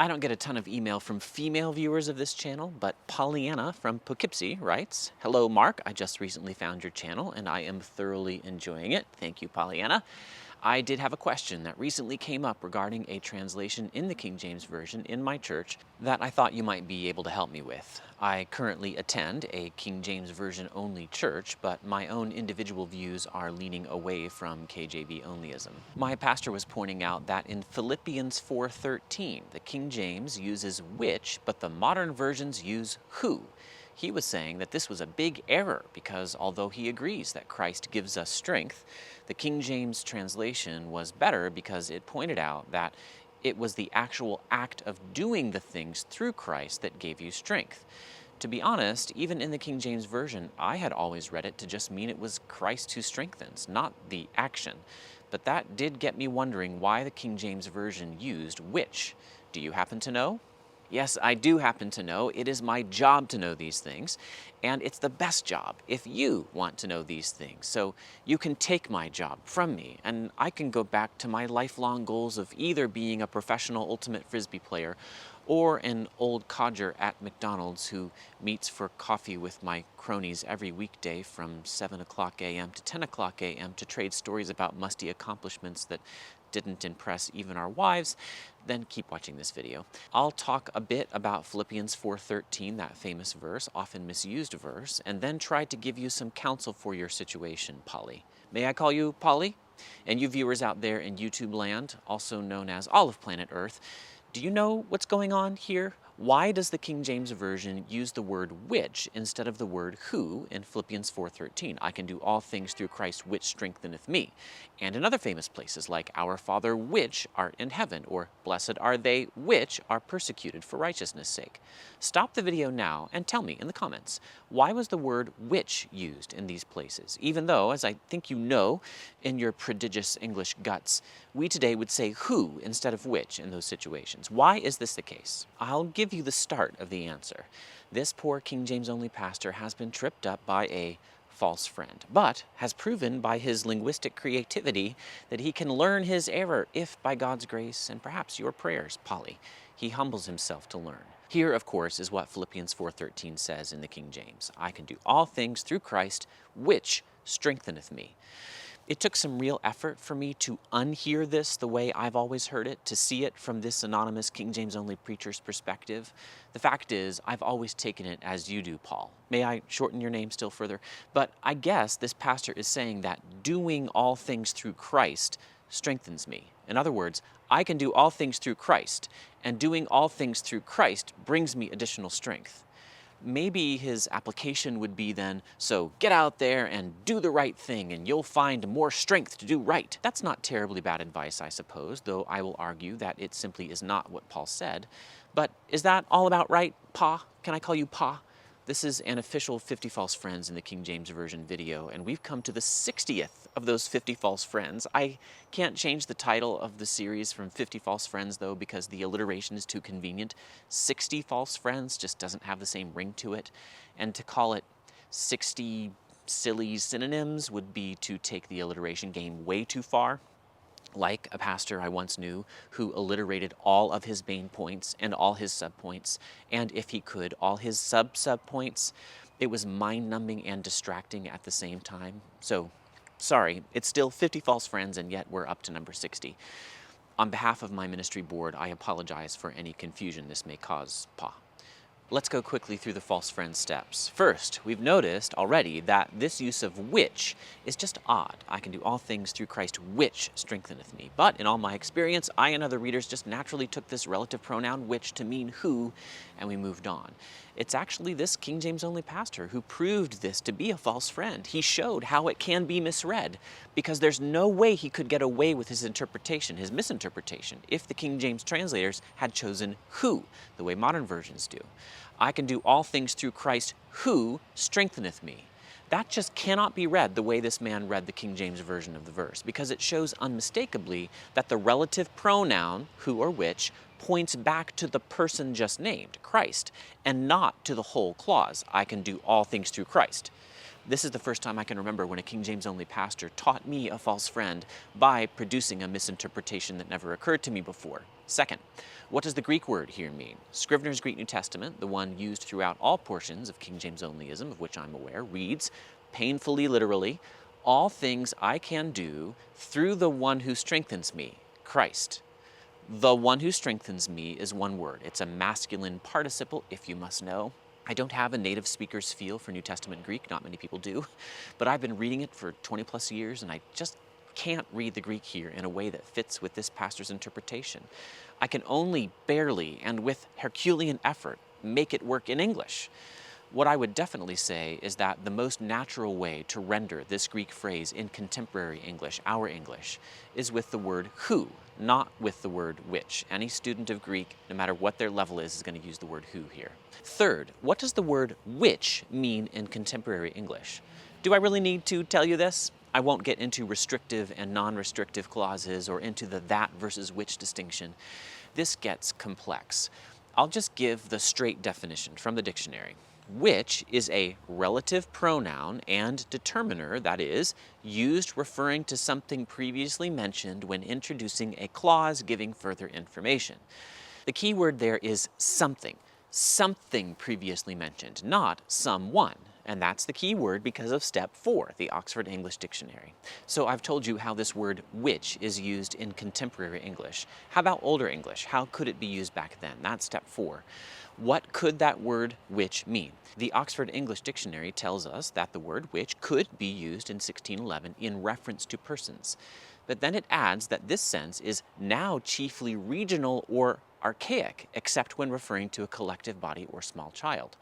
I don't get a ton of email from female viewers of this channel, but Pollyanna from Poughkeepsie writes, "Hello Mark, I just recently found your channel and I am thoroughly enjoying it." Thank you, Pollyanna. I did have a question that recently came up regarding a translation in the King James Version in my church that I thought you might be able to help me with. I currently attend a King James Version only church, but my own individual views are leaning away from KJV onlyism. My pastor was pointing out that in Philippians 4:13, the King James uses which, but the modern versions use who. He was saying that this was a big error because although he agrees that Christ gives us strength, the King James translation was better because it pointed out that it was the actual act of doing the things through Christ that gave you strength. To be honest, even in the King James Version, I had always read it to just mean it was Christ who strengthens, not the action. But that did get me wondering why the King James Version used which. Do you happen to know? Yes, I do happen to know. It is my job to know these things, and it's the best job if you want to know these things. So you can take my job from me, and I can go back to my lifelong goals of either being a professional ultimate frisbee player or an old codger at McDonald's who meets for coffee with my cronies every weekday from 7 o'clock a.m. to 10 o'clock a.m. to trade stories about musty accomplishments that didn't impress even our wives. Then keep watching this video. I'll talk a bit about Philippians 4:13, that famous verse, often misused verse, and then try to give you some counsel for your situation, Polly. May I call you Polly? And you viewers out there in YouTube land, also known as all of planet Earth, do you know what's going on here? Why does the King James Version use the word which instead of the word who in Philippians 4:13? I can do all things through Christ which strengtheneth me. And in other famous places like Our Father which art in heaven, or Blessed are they which are persecuted for righteousness' sake. Stop the video now and tell me in the comments, why was the word which used in these places? Even though, as I think you know in your prodigious English guts, we today would say who instead of which in those situations. Why is this the case? I'll give you the start of the answer. This poor King James only pastor has been tripped up by a false friend, but has proven by his linguistic creativity that he can learn his error if by God's grace and perhaps your prayers, Polly, he humbles himself to learn. Here, of course, is what Philippians 4:13 says in the King James. I can do all things through Christ, which strengtheneth me. It took some real effort for me to unhear this the way I've always heard it, to see it from this anonymous King James only preacher's perspective. The fact is, I've always taken it as you do, Paul. May I shorten your name still further? But I guess this pastor is saying that doing all things through Christ strengthens me. In other words, I can do all things through Christ, and doing all things through Christ brings me additional strength. Maybe his application would be then, so get out there and do the right thing and you'll find more strength to do right. That's not terribly bad advice, I suppose, though I will argue that it simply is not what Paul said. But is that all about right, Pa? Can I call you Pa? This is an official 50 False Friends in the King James Version video, and we've come to the 60th of those 50 False Friends. I can't change the title of the series from 50 False Friends, though, because the alliteration is too convenient. 60 False Friends just doesn't have the same ring to it, and to call it 60 silly synonyms would be to take the alliteration game way too far. Like a pastor I once knew who alliterated all of his main points and all his subpoints, and if he could, all his sub-points. It was mind-numbing and distracting at the same time. So, sorry, it's still 50 False Friends, and yet we're up to number 60. On behalf of my ministry board, I apologize for any confusion this may cause, Pa. Let's go quickly through the false friend steps. First, we've noticed already that this use of which is just odd. I can do all things through Christ which strengtheneth me. But in all my experience, I and other readers just naturally took this relative pronoun which to mean who, and we moved on. It's actually this King James only pastor who proved this to be a false friend. He showed how it can be misread, because there's no way he could get away with his interpretation, his misinterpretation, if the King James translators had chosen who, the way modern versions do. I can do all things through Christ who strengtheneth me. That just cannot be read the way this man read the King James Version of the verse, because it shows unmistakably that the relative pronoun, who or which, points back to the person just named, Christ, and not to the whole clause, I can do all things through Christ. This is the first time I can remember when a King James only pastor taught me a false friend by producing a misinterpretation that never occurred to me before. Second, what does the Greek word here mean? Scrivener's Greek New Testament, the one used throughout all portions of King James onlyism, of which I'm aware, reads, painfully literally, all things I can do through the one who strengthens me, Christ. The one who strengthens me is one word. It's a masculine participle, if you must know. I don't have a native speaker's feel for New Testament Greek, not many people do, but I've been reading it for 20 plus years and I just can't read the Greek here in a way that fits with this pastor's interpretation. I can only barely and with Herculean effort make it work in English. What I would definitely say is that the most natural way to render this Greek phrase in contemporary English, our English, is with the word who, not with the word which. Any student of Greek, no matter what their level is going to use the word who here. Third, what does the word which mean in contemporary English? Do I really need to tell you this? I won't get into restrictive and non-restrictive clauses or into the that versus which distinction. This gets complex. I'll just give the straight definition from the dictionary. Which is a relative pronoun and determiner, that is, used referring to something previously mentioned when introducing a clause giving further information. The key word there is something. Something previously mentioned, not someone. And that's the key word because of step 4, the Oxford English Dictionary. So I've told you how this word which is used in contemporary English. How about older English? How could it be used back then? That's step 4. What could that word which mean? The Oxford English Dictionary tells us that the word which could be used in 1611 in reference to persons. But then it adds that this sense is now chiefly regional or archaic, except when referring to a collective body or small child.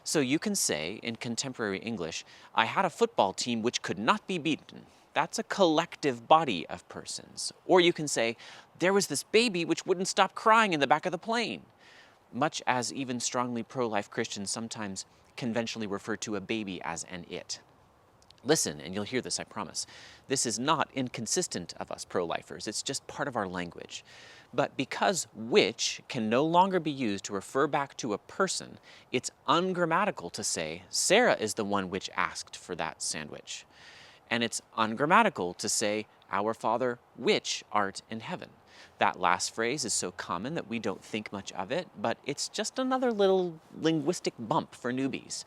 So you can say, in contemporary English, I had a football team which could not be beaten. That's a collective body of persons. Or you can say, there was this baby which wouldn't stop crying in the back of the plane. Much as even strongly pro-life Christians sometimes conventionally refer to a baby as an it. Listen, and you'll hear this, I promise. This is not inconsistent of us pro-lifers. It's just part of our language. But because which can no longer be used to refer back to a person, it's ungrammatical to say, Sarah is the one which asked for that sandwich. And it's ungrammatical to say, our Father which art in heaven. That last phrase is so common that we don't think much of it, but it's just another little linguistic bump for newbies.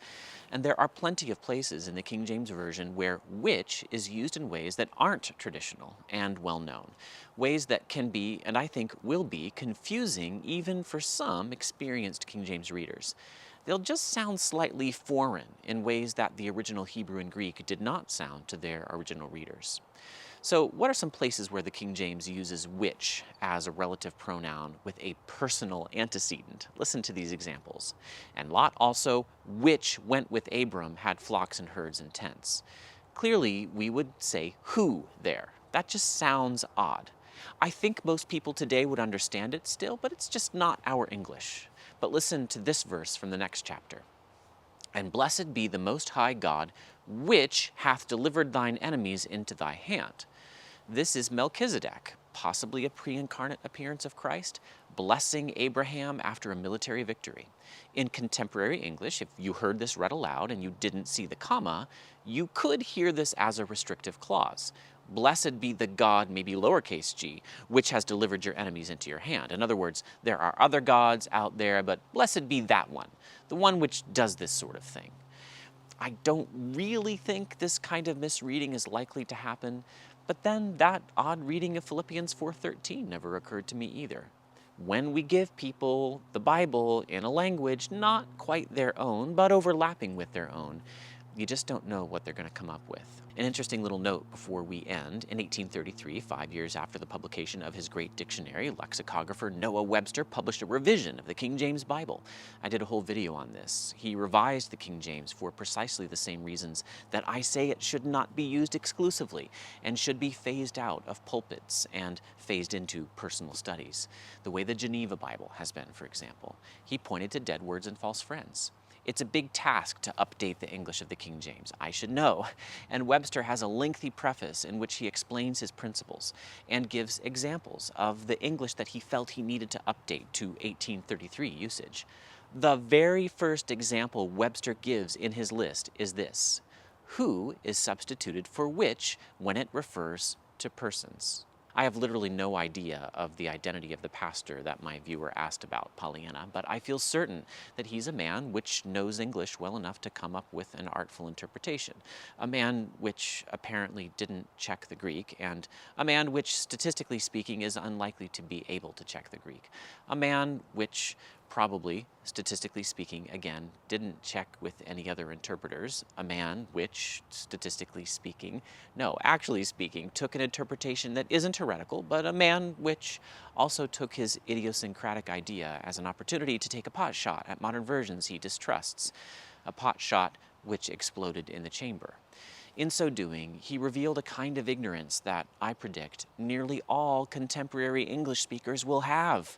And there are plenty of places in the King James Version where which is used in ways that aren't traditional and well-known. Ways that can be, and I think will be, confusing even for some experienced King James readers. They'll just sound slightly foreign in ways that the original Hebrew and Greek did not sound to their original readers. So what are some places where the King James uses which as a relative pronoun with a personal antecedent? Listen to these examples. And Lot also, which went with Abram, had flocks and herds and tents. Clearly, we would say who there. That just sounds odd. I think most people today would understand it still, but it's just not our English. But listen to this verse from the next chapter. And blessed be the Most High God, which hath delivered thine enemies into thy hand. This is Melchizedek, possibly a pre-incarnate appearance of Christ, blessing Abraham after a military victory. In contemporary English, if you heard this read aloud and you didn't see the comma, you could hear this as a restrictive clause. Blessed be the God, maybe lowercase g, which has delivered your enemies into your hand. In other words, there are other gods out there, but blessed be that one, the one which does this sort of thing. I don't really think this kind of misreading is likely to happen, but then that odd reading of Philippians 4:13 never occurred to me either. When we give people the Bible in a language not quite their own, but overlapping with their own, you just don't know what they're going to come up with. An interesting little note before we end. In 1833, 5 years after the publication of his great dictionary, lexicographer Noah Webster published a revision of the King James Bible. I did a whole video on this. He revised the King James for precisely the same reasons that I say it should not be used exclusively and should be phased out of pulpits and phased into personal studies, the way the Geneva Bible has been, for example. He pointed to dead words and false friends. It's a big task to update the English of the King James, I should know, and Webster has a lengthy preface in which he explains his principles and gives examples of the English that he felt he needed to update to 1833 usage. The very first example Webster gives in his list is this: who is substituted for which when it refers to persons. I have literally no idea of the identity of the pastor that my viewer asked about, Pollyanna, but I feel certain that he's a man which knows English well enough to come up with an artful interpretation, a man which apparently didn't check the Greek, and a man which, statistically speaking, is unlikely to be able to check the Greek, a man which probably, statistically speaking, again, didn't check with any other interpreters, a man which, statistically speaking, no, actually speaking, took an interpretation that isn't heretical, but a man which also took his idiosyncratic idea as an opportunity to take a pot shot at modern versions he distrusts, a pot shot which exploded in the chamber. In so doing, he revealed a kind of ignorance that, I predict, nearly all contemporary English speakers will have,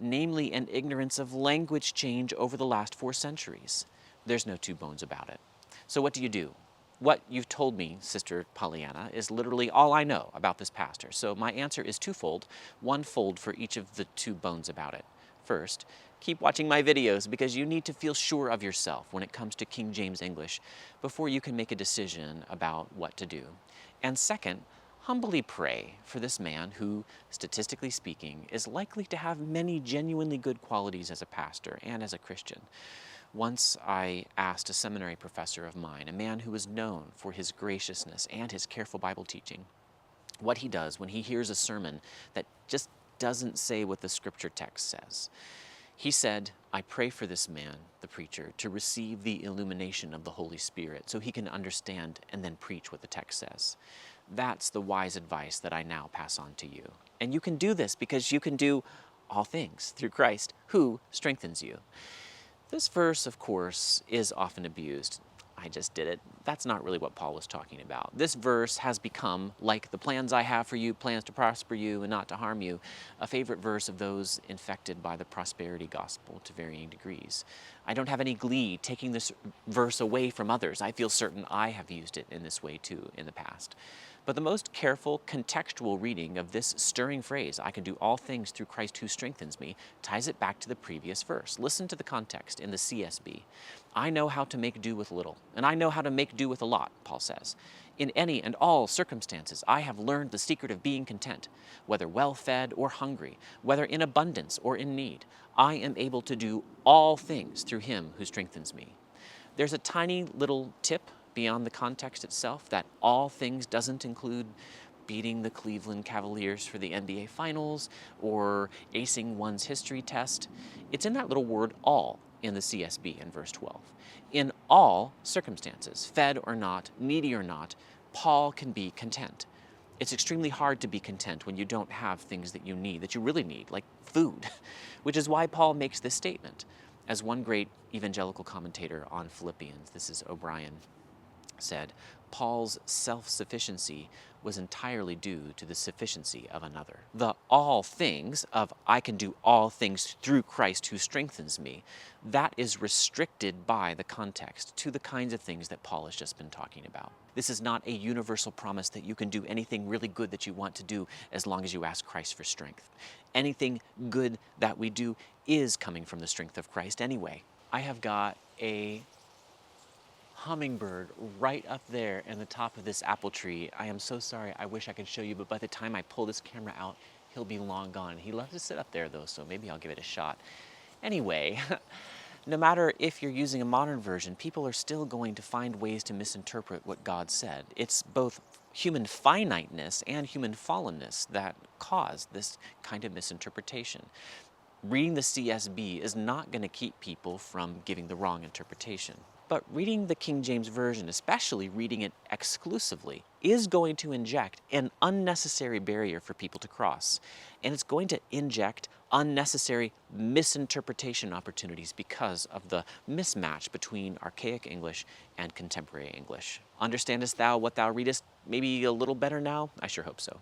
namely an ignorance of language change over the last 4 centuries. There's no two bones about it. So what do you do? What you've told me, Sister Pollyanna, is literally all I know about this pastor. So my answer is twofold, one fold for each of the 2 bones about it. First, keep watching my videos because you need to feel sure of yourself when it comes to King James English before you can make a decision about what to do. And second, humbly pray for this man who, statistically speaking, is likely to have many genuinely good qualities as a pastor and as a Christian. Once I asked a seminary professor of mine, a man who was known for his graciousness and his careful Bible teaching, what he does when he hears a sermon that just doesn't say what the scripture text says. He said, I pray for this man, the preacher, to receive the illumination of the Holy Spirit so he can understand and then preach what the text says. That's the wise advice that I now pass on to you. And you can do this because you can do all things through Christ who strengthens you. This verse, of course, is often abused. I just did it. That's not really what Paul was talking about. This verse has become, like the plans I have for you, plans to prosper you and not to harm you, a favorite verse of those infected by the prosperity gospel to varying degrees. I don't have any glee taking this verse away from others. I feel certain I have used it in this way too in the past. But the most careful, contextual reading of this stirring phrase, I can do all things through Christ who strengthens me, ties it back to the previous verse. Listen to the context in the CSB. I know how to make do with little, and I know how to make do with a lot, Paul says. In any and all circumstances, I have learned the secret of being content, whether well-fed or hungry, whether in abundance or in need. I am able to do all things through him who strengthens me. There's a tiny little tip beyond the context itself that all things doesn't include beating the Cleveland Cavaliers for the NBA Finals or acing one's history test. It's in that little word all in the CSB in verse 12. In all circumstances, fed or not, needy or not, Paul can be content. It's extremely hard to be content when you don't have things that you need, that you really need, like food, which is why Paul makes this statement. As one great evangelical commentator on Philippians, this is O'Brien, said, Paul's self-sufficiency was entirely due to the sufficiency of another. The all things of I can do all things through Christ who strengthens me, that is restricted by the context to the kinds of things that Paul has just been talking about. This is not a universal promise that you can do anything really good that you want to do as long as you ask Christ for strength. Anything good that we do is coming from the strength of Christ anyway. I have got a hummingbird right up there in the top of this apple tree. I am so sorry, I wish I could show you, but by the time I pull this camera out, he'll be long gone. He loves to sit up there though, so maybe I'll give it a shot. Anyway, no matter if you're using a modern version, people are still going to find ways to misinterpret what God said. It's both human finiteness and human fallenness that cause this kind of misinterpretation. Reading the CSB is not going to keep people from giving the wrong interpretation. But reading the King James Version, especially reading it exclusively, is going to inject an unnecessary barrier for people to cross. And it's going to inject unnecessary misinterpretation opportunities because of the mismatch between archaic English and contemporary English. Understandest thou what thou readest maybe a little better now? I sure hope so.